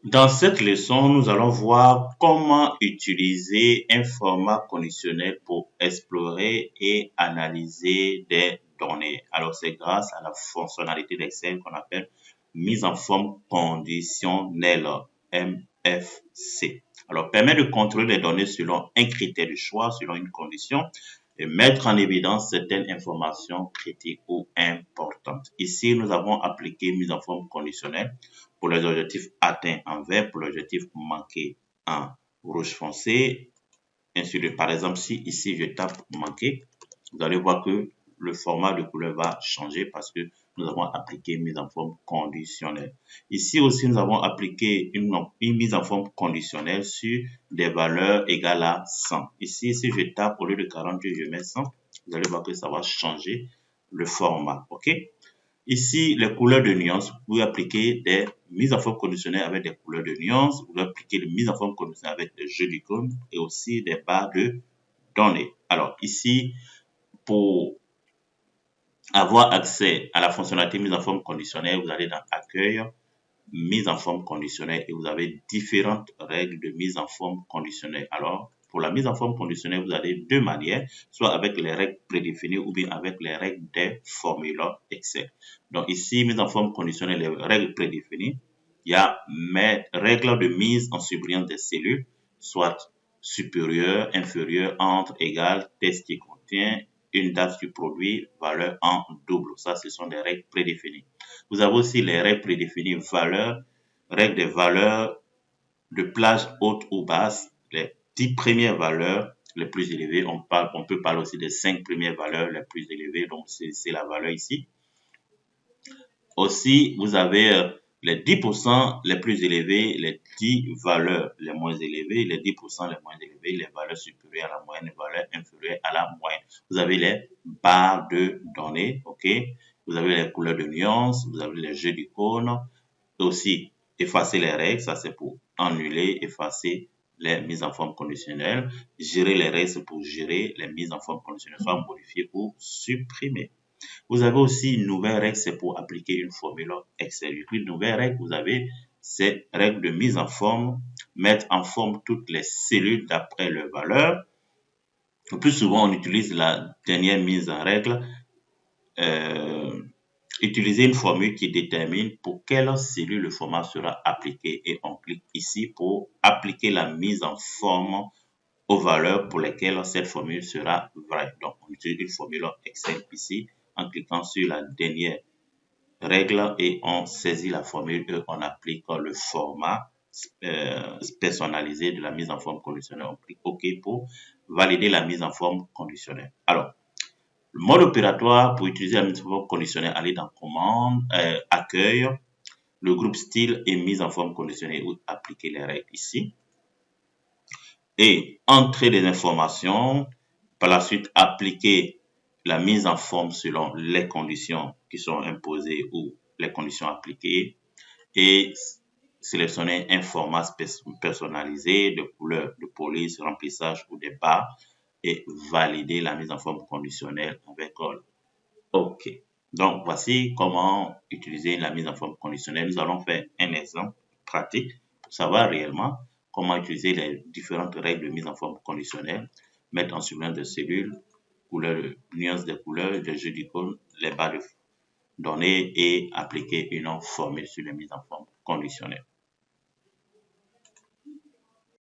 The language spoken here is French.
Dans cette leçon, nous allons voir comment utiliser un format conditionnel pour explorer et analyser des données. Alors, c'est grâce à la fonctionnalité d'Excel qu'on appelle mise en forme conditionnelle, MFC. Alors, permet de contrôler les données selon un critère de choix, selon une condition, et mettre en évidence certaines informations critiques ou importantes. Ici, nous avons appliqué mise en forme conditionnelle pour les objectifs atteints en vert, pour l'objectif manqué en rouge foncé. Ainsi de, par exemple, si ici je tape manqué, vous allez voir que le format de couleur va changer parce que nous avons appliqué mise en forme conditionnelle. Ici aussi, nous avons appliqué une mise en forme conditionnelle sur des valeurs égales à 100. Ici, si je tape au lieu de 42, je mets 100, vous allez voir que ça va changer le format. OK? Ici, les couleurs de nuances, vous pouvez appliquer des mises en forme conditionnelles avec des couleurs de nuances. Vous pouvez appliquer des mises en forme conditionnelles avec des jeux d'icônes et aussi des barres de données. Alors, ici, pour avoir accès à la fonctionnalité mise en forme conditionnelle, vous allez dans Accueil, mise en forme conditionnelle et vous avez différentes règles de mise en forme conditionnelle. Alors, pour la mise en forme conditionnelle, vous avez deux manières, soit avec les règles prédéfinies ou bien avec les règles des formules Excel. Donc ici, mise en forme conditionnelle, les règles prédéfinies, il y a mes règles de mise en surbrillance des cellules, soit supérieur, inférieur, entre, égal, test qui contient une date du produit, valeur en double. Ça, ce sont des règles prédéfinies. Vous avez aussi les règles prédéfinies valeurs, règles des valeurs de plage haute ou basse, les 10 premières valeurs les plus élevées. On peut parler aussi des 5 premières valeurs les plus élevées. Donc, c'est la valeur ici. Aussi, vous avez les 10% les plus élevés, les 10 valeurs les moins élevées, les 10% les moins élevés, les valeurs supérieures à la moyenne, les valeurs inférieures à la moyenne. Vous avez les barres de données, OK? Vous avez les couleurs de nuances, vous avez les jeux d'icônes, aussi effacer les règles, ça c'est pour annuler, effacer les mises en forme conditionnelles. Gérer les règles, c'est pour gérer les mises en forme conditionnelles, soit modifier ou supprimer. Vous avez aussi une nouvelle règle, c'est pour appliquer une formule Excel. Une nouvelle règle, vous avez cette règle de mise en forme, mettre en forme toutes les cellules d'après leur valeur. Le plus souvent, on utilise la dernière mise en règle, utiliser une formule qui détermine pour quelle cellule le format sera appliqué et on clique ici pour appliquer la mise en forme aux valeurs pour lesquelles cette formule sera vraie. Donc, on utilise une formule Excel ici en cliquant sur la dernière règle et on saisit la formule et on applique le format personnalisé de la mise en forme conditionnelle. On clique OK pour valider la mise en forme conditionnelle. Alors, le mode opératoire pour utiliser la mise en forme conditionnelle, aller dans commande, accueil, le groupe style et mise en forme conditionnelle ou appliquer les règles ici. Et entrer des informations, par la suite appliquer la mise en forme selon les conditions qui sont imposées ou les conditions appliquées et sélectionner un format personnalisé de couleur, de police, remplissage ou des barres et valider la mise en forme conditionnelle avec OK. Donc, voici comment utiliser la mise en forme conditionnelle. Nous allons faire un exemple pratique pour savoir réellement comment utiliser les différentes règles de mise en forme conditionnelle, mettre en surbrillance de cellules, couleur, nuance des couleurs, des jeux d'icônes, les barres de données et appliquer une formule sur les mises en forme conditionnelle.